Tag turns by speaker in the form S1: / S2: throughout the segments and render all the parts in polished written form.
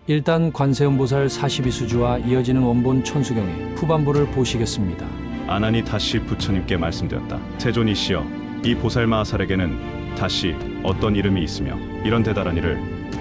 S1: 일단 관세음보살 42수주와 이어지는 원본 천수경의 후반부를 보시겠습니다.
S2: 아난이 다시 부처님께 말씀드렸다. 세존이시여, 이 보살마하살에게는 다시 어떤 이름이 있으며 이런 대단한 일을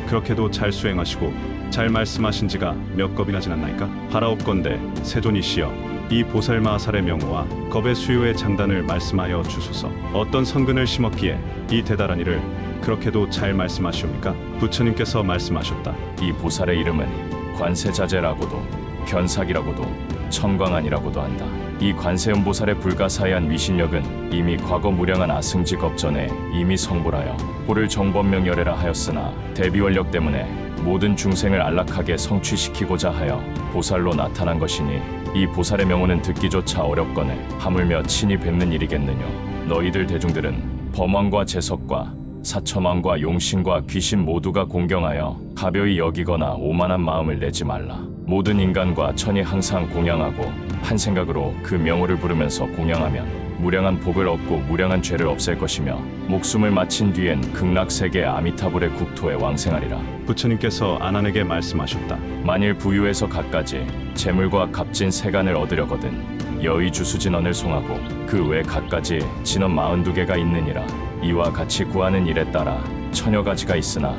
S2: 그렇게도 잘 수행하시고 잘 말씀하신 지가 몇 겁이나 지났나이까? 바라옵건대 세존이시여, 이 보살마하살의 명호와 겁의 수요의 장단을 말씀하여 주소서. 어떤 선근을 심었기에 이 대단한 일을 그렇게도 잘 말씀하시옵니까? 부처님께서 말씀하셨다.
S3: 이 보살의 이름은 관세자재라고도 견삭이라고도 청광안이라고도 한다. 이 관세음보살의 불가사의한 위신력은 이미 과거 무량한 아승직업 전에 이미 성불하여 보를 정법명열애라 하였으나 대비원력 때문에 모든 중생을 안락하게 성취시키고자 하여 보살로 나타난 것이니 이 보살의 명호는 듣기조차 어렵거늘 하물며 친히 뵙는 일이겠느뇨. 너희들 대중들은 범왕과 재석과 사천왕과 용신과 귀신 모두가 공경하여 가벼이 여기거나 오만한 마음을 내지 말라. 모든 인간과 천이 항상 공양하고 한 생각으로 그 명호를 부르면서 공양하면 무량한 복을 얻고 무량한 죄를 없앨 것이며 목숨을 마친 뒤엔 극락세계 아미타불의 국토에 왕생하리라.
S2: 부처님께서 아난에게 말씀하셨다.
S3: 만일 부유에서 갖가지 재물과 값진 세간을 얻으려거든 여의주수진언을 송하고 그 외 갖가지 진언 42개가 있느니라. 이와 같이 구하는 일에 따라 천여 가지가 있으나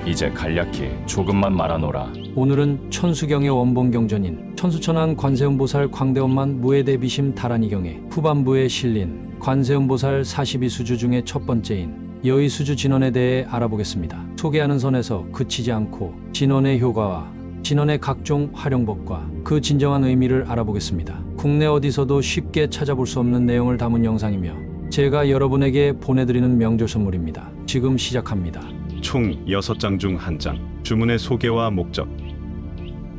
S3: 이제 간략히 조금만 말하노라.
S1: 오늘은 천수경의 원본 경전인 천수천왕 관세음보살 광대원만 무해대비심 다란이경의 후반부에 실린 관세음보살 42수주 중에 첫 번째인 여의수주 진언에 대해 알아보겠습니다. 소개하는 선에서 그치지 않고 진언의 효과와 진언의 각종 활용법과 그 진정한 의미를 알아보겠습니다. 국내 어디서도 쉽게 찾아볼 수 없는 내용을 담은 영상이며 제가 여러분에게 보내드리는 명절 선물입니다. 지금 시작합니다.
S2: 총 6장 중 1장. 주문의 소개와 목적.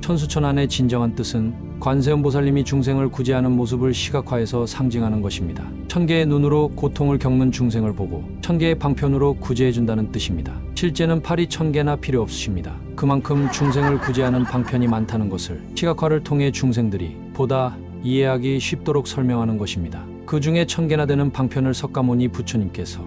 S1: 천수천안의 진정한 뜻은 관세음보살님이 중생을 구제하는 모습을 시각화해서 상징하는 것입니다. 1000개의 눈으로 고통을 겪는 중생을 보고 1000개의 방편으로 구제해준다는 뜻입니다. 실제는 팔이 1000개나 필요 없으십니다. 그만큼 중생을 구제하는 방편이 많다는 것을 시각화를 통해 중생들이 보다 이해하기 쉽도록 설명하는 것입니다. 그 중에 1000개나 되는 방편을 석가모니 부처님께서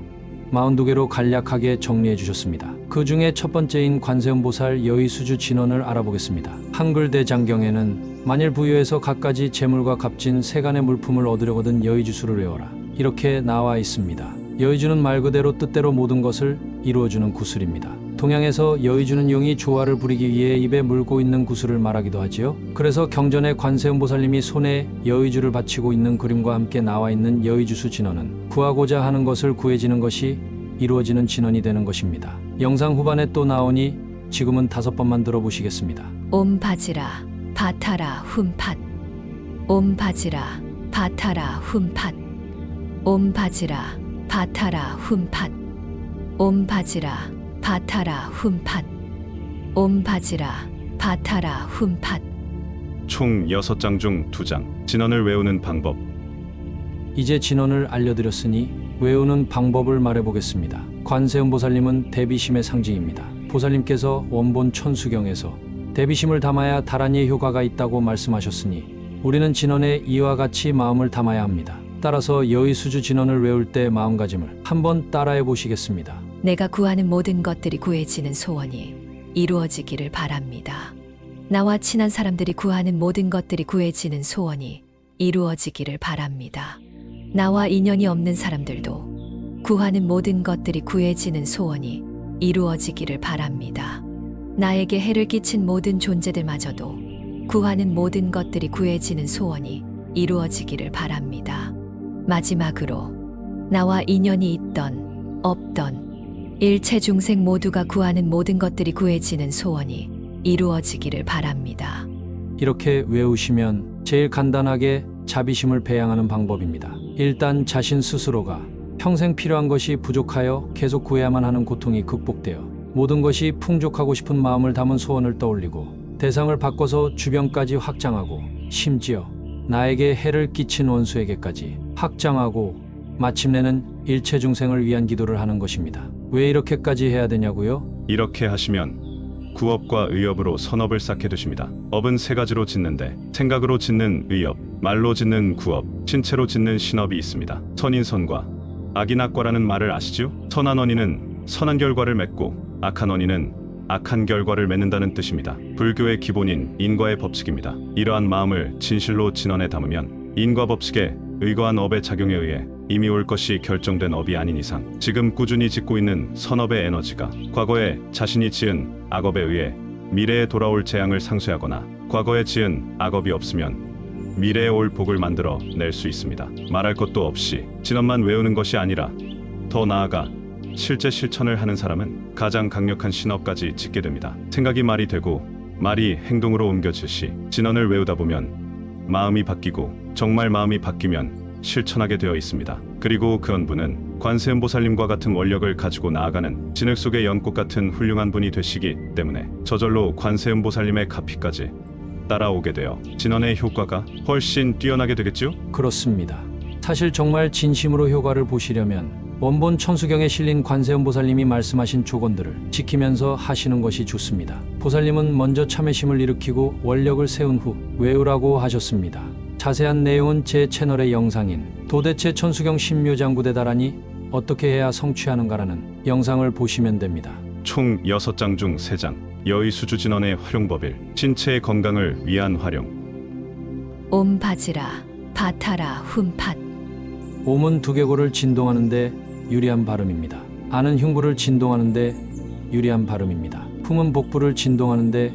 S1: 42개로 간략하게 정리해 주셨습니다. 그 중에 첫 번째인 관세음보살 여의수주 진언을 알아보겠습니다. 한글 대장경에는 만일 부유에서 갖가지 재물과 값진 세간의 물품을 얻으려거든 여의주수를 외워라, 이렇게 나와 있습니다. 여의주는 말 그대로 뜻대로 모든 것을 이루어주는 구슬입니다. 동양에서 여의주는 용이 조화를 부리기 위해 입에 물고 있는 구슬을 말하기도 하지요. 그래서 경전에 관세음보살님이 손에 여의주를 받치고 있는 그림과 함께 나와 있는 여의주수 진언은 구하고자 하는 것을 구해지는 것이 이루어지는 진언이 되는 것입니다. 영상 후반에 또 나오니 지금은 5번만 들어보시겠습니다.
S4: 옴 바지라 바타라 훔팟 옴 바지라 바타라 훔팟 옴 바지라 바타라 훔팟 옴 바지라 바타라 훔팟 옴 바지라 바타라 훔팟.
S2: 총 6장 중 2장. 진언을 외우는 방법.
S1: 이제 진언을 알려드렸으니 외우는 방법을 말해보겠습니다. 관세음보살님은 대비심의 상징입니다. 보살님께서 원본 천수경에서 대비심을 담아야 다란이의 효과가 있다고 말씀하셨으니 우리는 진언에 이와 같이 마음을 담아야 합니다. 따라서 여의수주 진언을 외울 때 마음가짐을 한번 따라해 보시겠습니다.
S4: 내가 구하는 모든 것들이 구해지는 소원이 이루어지기를 바랍니다. 나와 친한 사람들이 구하는 모든 것들이 구해지는 소원이 이루어지기를 바랍니다. 나와 인연이 없는 사람들도 구하는 모든 것들이 구해지는 소원이 이루어지기를 바랍니다. 나에게 해를 끼친 모든 존재들마저도 구하는 모든 것들이 구해지는 소원이 이루어지기를 바랍니다. 마지막으로 나와 인연이 있던 없던 일체 중생 모두가 구하는 모든 것들이 구해지는 소원이 이루어지기를 바랍니다.
S1: 이렇게 외우시면 제일 간단하게 자비심을 배양하는 방법입니다. 일단 자신 스스로가 평생 필요한 것이 부족하여 계속 구해야만 하는 고통이 극복되어 모든 것이 풍족하고 싶은 마음을 담은 소원을 떠올리고 대상을 바꿔서 주변까지 확장하고 심지어 나에게 해를 끼친 원수에게까지 확장하고 마침내는 일체 중생을 위한 기도를 하는 것입니다. 왜 이렇게까지 해야 되냐고요?
S2: 이렇게 하시면 구업과 의업으로 선업을 쌓게 되십니다. 업은 3가지로 짓는데 생각으로 짓는 의업, 말로 짓는 구업, 신체로 짓는 신업이 있습니다. 선인선과 악인악과라는 말을 아시죠? 선한 원인은 선한 결과를 맺고 악한 원인은 악한 결과를 맺는다는 뜻입니다. 불교의 기본인 인과의 법칙입니다. 이러한 마음을 진실로 진언에 담으면 인과 법칙에 의거한 업의 작용에 의해 이미 올 것이 결정된 업이 아닌 이상 지금 꾸준히 짓고 있는 선업의 에너지가 과거에 자신이 지은 악업에 의해 미래에 돌아올 재앙을 상쇄하거나 과거에 지은 악업이 없으면 미래에 올 복을 만들어 낼 수 있습니다. 말할 것도 없이 진언만 외우는 것이 아니라 더 나아가 실제 실천을 하는 사람은 가장 강력한 신업까지 짓게 됩니다. 생각이 말이 되고 말이 행동으로 옮겨질 시 진언을 외우다 보면 마음이 바뀌고 정말 마음이 바뀌면 실천하게 되어 있습니다. 그리고 그 원분은 관세음보살님과 같은 원력을 가지고 나아가는 진흙 속의 연꽃 같은 훌륭한 분이 되시기 때문에 저절로 관세음보살님의 가피까지 따라오게 되어 진언의 효과가 훨씬 뛰어나게 되겠죠?
S1: 그렇습니다. 사실 정말 진심으로 효과를 보시려면 원본 천수경에 실린 관세음보살님이 말씀하신 조건들을 지키면서 하시는 것이 좋습니다. 보살님은 먼저 참회심을 일으키고 원력을 세운 후 외우라고 하셨습니다. 자세한 내용은 제 채널의 영상인 도대체 천수경 신묘장구대다라니 어떻게 해야 성취하는가라는 영상을 보시면 됩니다.
S2: 총 6장 중 3장 여의수주 진언의 활용법일 신체의 건강을 위한 활용.
S4: 옴 바지라 바타라 훔팟.
S1: 옴은 두개골을 진동하는데 유리한 발음입니다. 아는 흉부를 진동하는데 유리한 발음입니다. 품은 복부를 진동하는데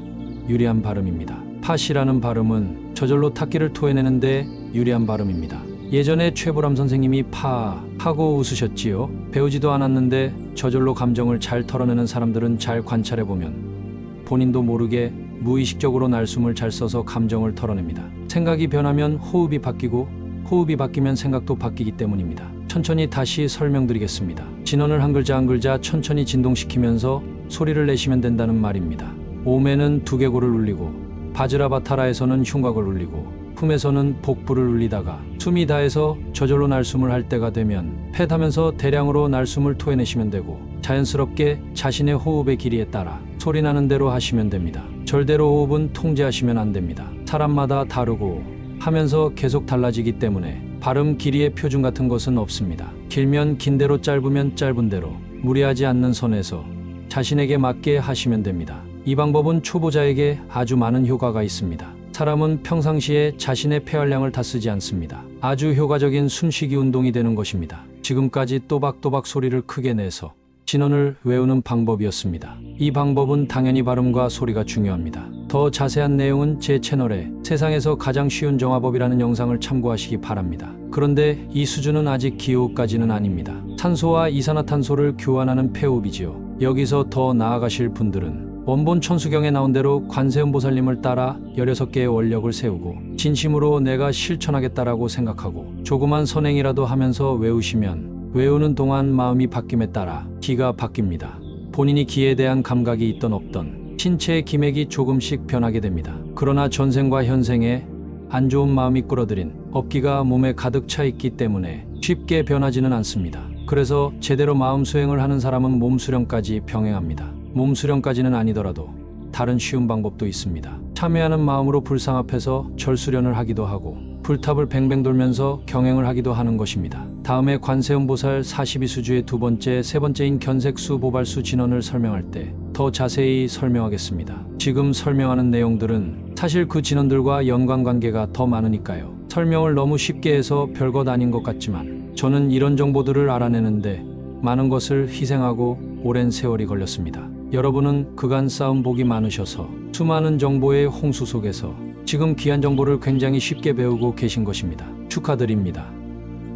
S1: 유리한 발음입니다. 팟이라는 발음은 저절로 탁기를 토해내는데 유리한 발음입니다. 예전에 최보람 선생님이 파 하고 웃으셨지요. 배우지도 않았는데 저절로 감정을 잘 털어내는 사람들은 잘 관찰해보면 본인도 모르게 무의식적으로 날숨을 잘 써서 감정을 털어냅니다. 생각이 변하면 호흡이 바뀌고 호흡이 바뀌면 생각도 바뀌기 때문입니다. 천천히 다시 설명드리겠습니다. 진언을 한 글자 한 글자 천천히 진동시키면서 소리를 내시면 된다는 말입니다. 옴에는 두개골을 울리고 바즈라바타라에서는 흉곽을 울리고 품에서는 복부를 울리다가 숨이 다해서 저절로 날숨을 할 때가 되면 팻하면서 대량으로 날숨을 토해내시면 되고 자연스럽게 자신의 호흡의 길이에 따라 소리나는 대로 하시면 됩니다. 절대로 호흡은 통제하시면 안 됩니다. 사람마다 다르고 하면서 계속 달라지기 때문에 발음 길이의 표준 같은 것은 없습니다. 길면 긴 대로 짧으면 짧은 대로 무리하지 않는 선에서 자신에게 맞게 하시면 됩니다. 이 방법은 초보자에게 아주 많은 효과가 있습니다. 사람은 평상시에 자신의 폐활량을 다 쓰지 않습니다. 아주 효과적인 숨쉬기 운동이 되는 것입니다. 지금까지 또박또박 소리를 크게 내서 진언을 외우는 방법이었습니다. 이 방법은 당연히 발음과 소리가 중요합니다. 더 자세한 내용은 제 채널에 세상에서 가장 쉬운 정화법이라는 영상을 참고하시기 바랍니다. 그런데 이 수준은 아직 기호흡까지는 아닙니다. 산소와 이산화탄소를 교환하는 폐호흡이지요. 여기서 더 나아가실 분들은 원본 천수경에 나온 대로 관세음보살님을 따라 16개의 원력을 세우고 진심으로 내가 실천하겠다라고 생각하고 조그만 선행이라도 하면서 외우시면 외우는 동안 마음이 바뀜에 따라 기가 바뀝니다. 본인이 기에 대한 감각이 있던 없던 신체의 기맥이 조금씩 변하게 됩니다. 그러나 전생과 현생에 안 좋은 마음이 끌어들인 업기가 몸에 가득 차 있기 때문에 쉽게 변하지는 않습니다. 그래서 제대로 마음 수행을 하는 사람은 몸 수련까지 병행합니다. 몸 수련까지는 아니더라도 다른 쉬운 방법도 있습니다. 참회하는 마음으로 불상 앞에서 절수련을 하기도 하고 불탑을 뱅뱅 돌면서 경행을 하기도 하는 것입니다. 다음에 관세음보살 42수주의 두 번째, 세 번째인 견색수 보발수 진언을 설명할 때 더 자세히 설명하겠습니다. 지금 설명하는 내용들은 사실 그 진언들과 연관관계가 더 많으니까요. 설명을 너무 쉽게 해서 별것 아닌 것 같지만 저는 이런 정보들을 알아내는데 많은 것을 희생하고 오랜 세월이 걸렸습니다. 여러분은 그간 쌓은 복이 많으셔서 수많은 정보의 홍수 속에서 지금 귀한 정보를 굉장히 쉽게 배우고 계신 것입니다. 축하드립니다.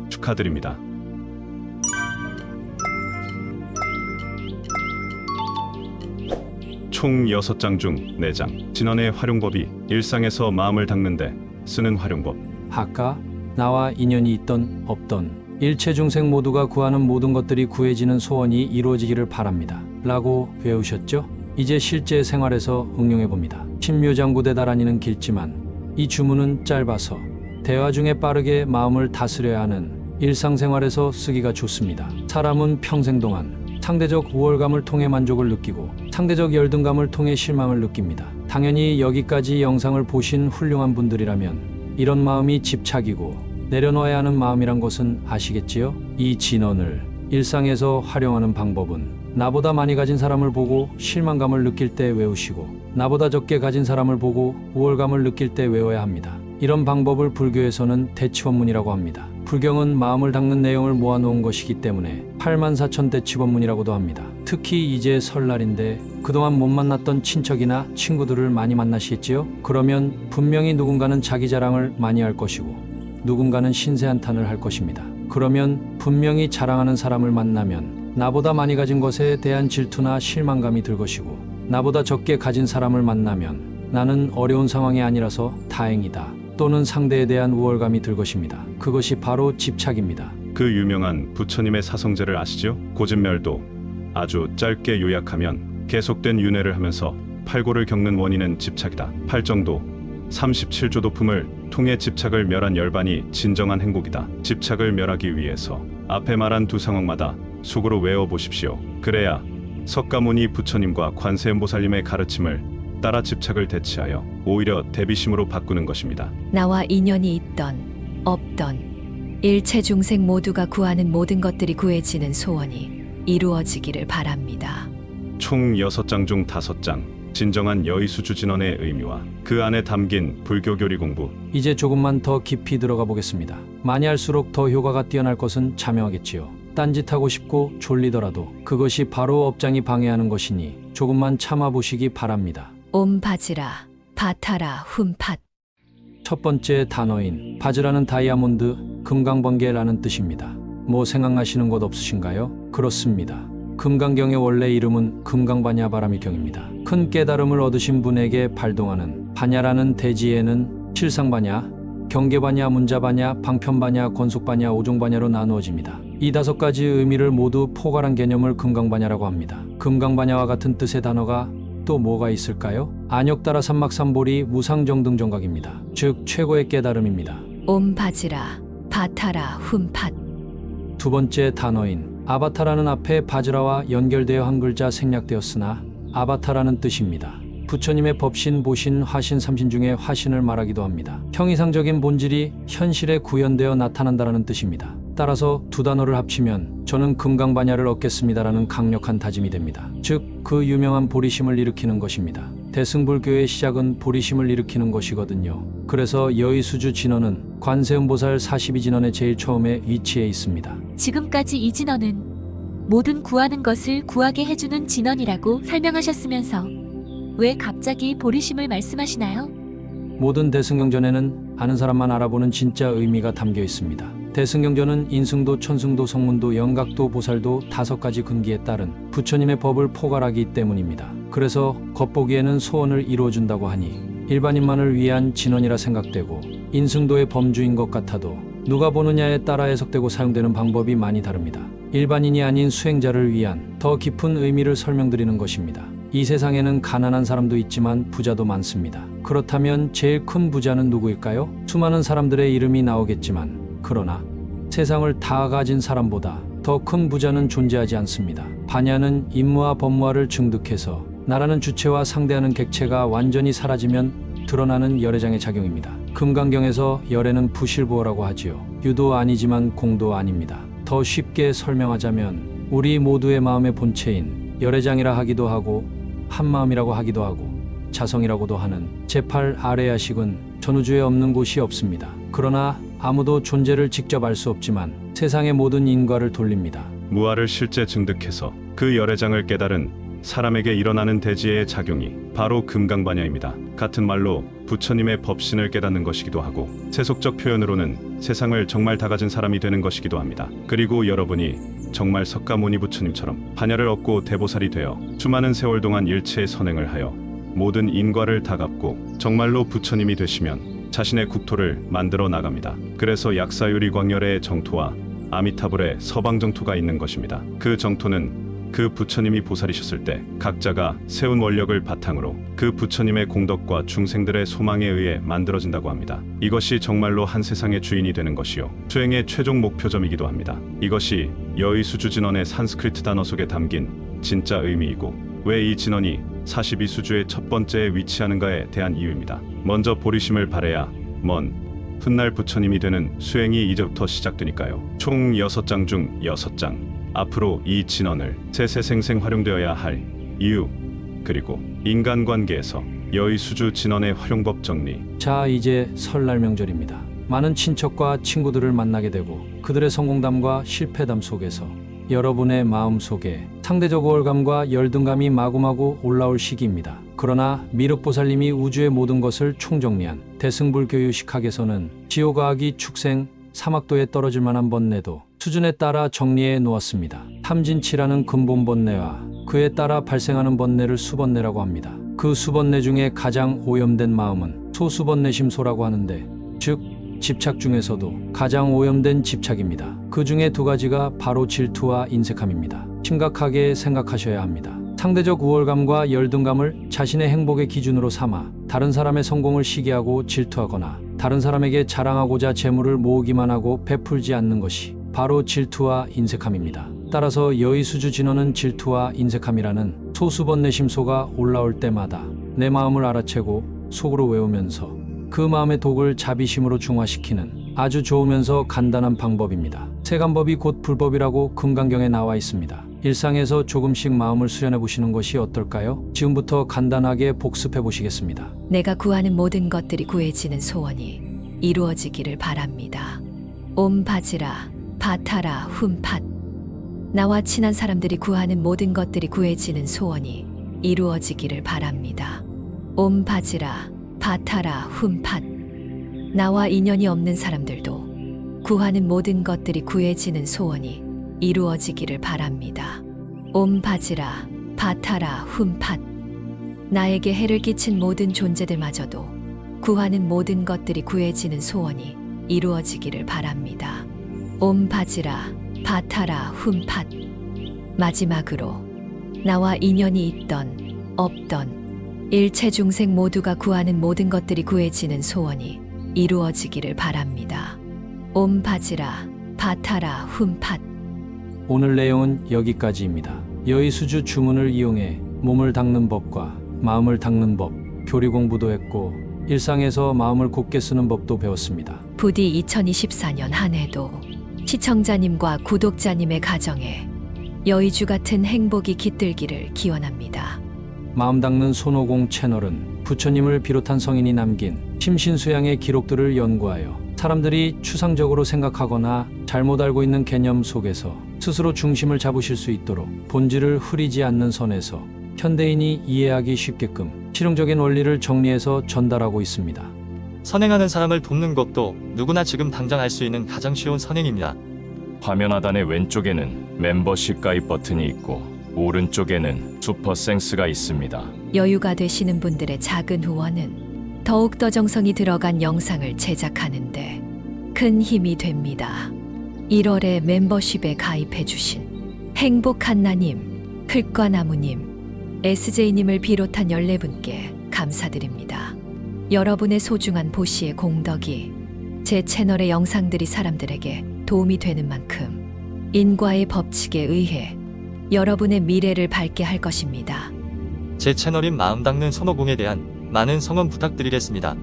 S2: 축하드립니다. 총 6장 중 4장 진언의 활용법이 일상에서 마음을 닦는데 쓰는 활용법.
S1: 아까 나와 인연이 있던 없던 일체 중생 모두가 구하는 모든 것들이 구해지는 소원이 이루어지기를 바랍니다. 라고 외우셨죠? 이제 실제 생활에서 응용해봅니다. 신묘장구대다라니는 길지만 이 주문은 짧아서 대화 중에 빠르게 마음을 다스려야 하는 일상생활에서 쓰기가 좋습니다. 사람은 평생 동안 상대적 우월감을 통해 만족을 느끼고 상대적 열등감을 통해 실망을 느낍니다. 당연히 여기까지 영상을 보신 훌륭한 분들이라면 이런 마음이 집착이고 내려놓아야 하는 마음이란 것은 아시겠지요? 이 진언을 일상에서 활용하는 방법은 나보다 많이 가진 사람을 보고 실망감을 느낄 때 외우시고 나보다 적게 가진 사람을 보고 우월감을 느낄 때 외워야 합니다. 이런 방법을 불교에서는 대치원문이라고 합니다. 불경은 마음을 닦는 내용을 모아놓은 것이기 때문에 84,000 대치원문이라고도 합니다. 특히 이제 설날인데 그동안 못 만났던 친척이나 친구들을 많이 만나시겠지요? 그러면 분명히 누군가는 자기 자랑을 많이 할 것이고 누군가는 신세한탄을 할 것입니다. 그러면 분명히 자랑하는 사람을 만나면 나보다 많이 가진 것에 대한 질투나 실망감이 들 것이고 나보다 적게 가진 사람을 만나면 나는 어려운 상황이 아니라서 다행이다 또는 상대에 대한 우월감이 들 것입니다. 그것이 바로 집착입니다.
S2: 그 유명한 부처님의 사성제를 아시죠? 고진멸도. 아주 짧게 요약하면 계속된 윤회를 하면서 팔고를 겪는 원인은 집착이다. 팔정도 37조 도품을 통해 집착을 멸한 열반이 진정한 행복이다. 집착을 멸하기 위해서 앞에 말한 두 상황마다 속으로 외워보십시오. 그래야 석가모니 부처님과 관세음보살님의 가르침을 따라 집착을 대체하여 오히려 대비심으로 바꾸는 것입니다.
S4: 나와 인연이 있던 없던 일체 중생 모두가 구하는 모든 것들이 구해지는 소원이 이루어지기를 바랍니다.
S2: 총 6장 중 5장 진정한 여의수주 진언의 의미와 그 안에 담긴 불교 교리 공부.
S1: 이제 조금만 더 깊이 들어가 보겠습니다. 많이 할수록 더 효과가 뛰어날 것은 자명하겠지요. 딴짓하고 싶고 졸리더라도 그것이 바로 업장이 방해하는 것이니 조금만 참아보시기 바랍니다.
S4: 옴 바지라 바타라 훔팟.
S1: 첫 번째 단어인 바즈라는 다이아몬드, 금강번개라는 뜻입니다. 뭐 생각나시는 것 없으신가요? 그렇습니다. 금강경의 원래 이름은 금강바냐바라미경입니다. 큰 깨달음을 얻으신 분에게 발동하는 바냐라는 대지에는 칠상바냐, 경계바냐, 문자바냐, 방편바냐, 권속바냐, 오종바냐로 나누어집니다. 이 5가지 의미를 모두 포괄한 개념을 금강바냐라고 합니다. 금강바냐와 같은 뜻의 단어가 또 뭐가 있을까요? 안역따라 삼막삼보리 무상정등정각입니다. 즉 최고의 깨달음입니다.
S4: 옴 바지라 바타라 훔팟.
S1: 두 번째 단어인 아바타라는 앞에 바즈라와 연결되어 한 글자 생략되었으나 아바타라는 뜻입니다. 부처님의 법신, 보신, 화신, 삼신 중에 화신을 말하기도 합니다. 형이상적인 본질이 현실에 구현되어 나타난다는 뜻입니다. 따라서 두 단어를 합치면 저는 금강바냐를 얻겠습니다라는 강력한 다짐이 됩니다. 즉 그 유명한 보리심을 일으키는 것입니다. 대승불교의 시작은 보리심을 일으키는 것이거든요. 그래서 여의수주 진언은 관세음보살 42진언의 제일 처음에 위치해 있습니다.
S5: 지금까지 이 진언은 모든 구하는 것을 구하게 해주는 진언이라고 설명하셨으면서 왜 갑자기 보리심을 말씀하시나요?
S1: 모든 대승경전에는 아는 사람만 알아보는 진짜 의미가 담겨 있습니다. 대승경전은 인승도, 천승도, 성문도, 영각도, 보살도 5가지 근기에 따른 부처님의 법을 포괄하기 때문입니다. 그래서 겉보기에는 소원을 이루어준다고 하니 일반인만을 위한 진언이라 생각되고 인승도의 범주인 것 같아도 누가 보느냐에 따라 해석되고 사용되는 방법이 많이 다릅니다. 일반인이 아닌 수행자를 위한 더 깊은 의미를 설명드리는 것입니다. 이 세상에는 가난한 사람도 있지만 부자도 많습니다. 그렇다면 제일 큰 부자는 누구일까요? 수많은 사람들의 이름이 나오겠지만 그러나 세상을 다 가진 사람보다 더 큰 부자는 존재하지 않습니다. 바냐는 임무와 법무화를 증득해서 나라는 주체와 상대하는 객체가 완전히 사라지면 드러나는 열애장의 작용입니다. 금강경에서 열애는 부실보어라고 하지요. 유도 아니지만 공도 아닙니다. 더 쉽게 설명하자면 우리 모두의 마음의 본체인 열애장이라 하기도 하고 한마음이라고 하기도 하고 자성이라고도 하는 제8 아레야식은 전우주에 없는 곳이 없습니다. 그러나 아무도 존재를 직접 알 수 없지만 세상의 모든 인과를 돌립니다.
S2: 무아를 실제 증득해서 그 열애장을 깨달은 사람에게 일어나는 대지의 작용이 바로 금강바냐입니다. 같은 말로 부처님의 법신을 깨닫는 것이기도 하고 세속적 표현으로는 세상을 정말 다 가진 사람이 되는 것이기도 합니다. 그리고 여러분이 정말 석가모니 부처님처럼 바냐를 얻고 대보살이 되어 수많은 세월 동안 일체의 선행을 하여 모든 인과를 다 갚고 정말로 부처님이 되시면 자신의 국토를 만들어 나갑니다. 그래서 약사유리 광열의 정토와 아미타불의 서방 정토가 있는 것입니다. 그 정토는 그 부처님이 보살이셨을 때 각자가 세운 원력을 바탕으로 그 부처님의 공덕과 중생들의 소망에 의해 만들어진다고 합니다. 이것이 정말로 한 세상의 주인이 되는 것이요 수행의 최종 목표점이기도 합니다. 이것이 여의수주 진언의 산스크리트 단어 속에 담긴 진짜 의미이고 왜 이 진언이 42수주의 첫 번째에 위치하는가에 대한 이유입니다. 먼저 보리심을 바래야 먼 훗날 부처님이 되는 수행이 이제부터 시작되니까요. 총 6장 중 6장 앞으로 이 진언을 세세생생 활용되어야 할 이유, 그리고 인간관계에서 여의수주 진언의 활용법 정리.
S1: 자, 이제 설날 명절입니다. 많은 친척과 친구들을 만나게 되고 그들의 성공담과 실패담 속에서 여러분의 마음속에 상대적 우월감과 열등감이 마구마구 올라올 시기입니다. 그러나 미륵보살님이 우주의 모든 것을 총정리한 대승불교유식학에서는 지오가학이 축생, 사막도에 떨어질 만한 번뇌도 수준에 따라 정리해 놓았습니다. 탐진치라는 근본 번뇌와 그에 따라 발생하는 번뇌를 수번뇌라고 합니다. 그 수번뇌 중에 가장 오염된 마음은 소수번뇌심소라고 하는데, 즉 집착 중에서도 가장 오염된 집착입니다. 그 중에 두 가지가 바로 질투와 인색함입니다. 심각하게 생각하셔야 합니다. 상대적 우월감과 열등감을 자신의 행복의 기준으로 삼아 다른 사람의 성공을 시기하고 질투하거나 다른 사람에게 자랑하고자 재물을 모으기만 하고 베풀지 않는 것이 바로 질투와 인색함입니다. 따라서 여의수주 진언은 질투와 인색함이라는 소수번뇌심소가 올라올 때마다 내 마음을 알아채고 속으로 외우면서 그 마음의 독을 자비심으로 중화시키는 아주 좋으면서 간단한 방법입니다. 세간법이 곧 불법이라고 금강경에 나와 있습니다. 일상에서 조금씩 마음을 수련해 보시는 것이 어떨까요? 지금부터 간단하게 복습해 보시겠습니다.
S4: 내가 구하는 모든 것들이 구해지는 소원이 이루어지기를 바랍니다. 옴 바지라 바타라 훔팟. 나와 친한 사람들이 구하는 모든 것들이 구해지는 소원이 이루어지기를 바랍니다. 옴 바지라 바타라 훔팟. 나와 인연이 없는 사람들도 구하는 모든 것들이 구해지는 소원이 이루어지기를 바랍니다. 옴 바지라 바타라 훔팟. 나에게 해를 끼친 모든 존재들마저도 구하는 모든 것들이 구해지는 소원이 이루어지기를 바랍니다. 옴 바지라 바타라 훔팟. 마지막으로 나와 인연이 있던 없던 일체 중생 모두가 구하는 모든 것들이 구해지는 소원이 이루어지기를 바랍니다. 옴 바지라 바타라 훔팟.
S1: 오늘 내용은 여기까지입니다. 여의수주 주문을 이용해 몸을 닦는 법과 마음을 닦는 법, 교리 공부도 했고 일상에서 마음을 곱게 쓰는 법도 배웠습니다.
S4: 부디 2024년 한 해도 시청자님과 구독자님의 가정에 여의주 같은 행복이 깃들기를 기원합니다.
S1: 마음 닦는 손오공 채널은 부처님을 비롯한 성인이 남긴 심신수양의 기록들을 연구하여 사람들이 추상적으로 생각하거나 잘못 알고 있는 개념 속에서 스스로 중심을 잡으실 수 있도록 본질을 흐리지 않는 선에서 현대인이 이해하기 쉽게끔 실용적인 원리를 정리해서 전달하고 있습니다.
S6: 선행하는 사람을 돕는 것도 누구나 지금 당장 할 수 있는 가장 쉬운 선행입니다.
S3: 화면 하단의 왼쪽에는 멤버십 가입 버튼이 있고 오른쪽에는 슈퍼생스가 있습니다.
S4: 여유가 되시는 분들의 작은 후원은 더욱더 정성이 들어간 영상을 제작하는데 큰 힘이 됩니다. 1월에 멤버십에 가입해주신 행복한나님, 흘과나무님, SJ님을 비롯한 14분께 감사드립니다. 여러분의 소중한 보시의 공덕이 제 채널의 영상들이 사람들에게 도움이 되는 만큼 인과의 법칙에 의해 여러분의 미래를 밝게 할 것입니다.
S6: 제 채널인 마음 닦는 손오공에 대한 많은 성원 부탁드리겠습니다.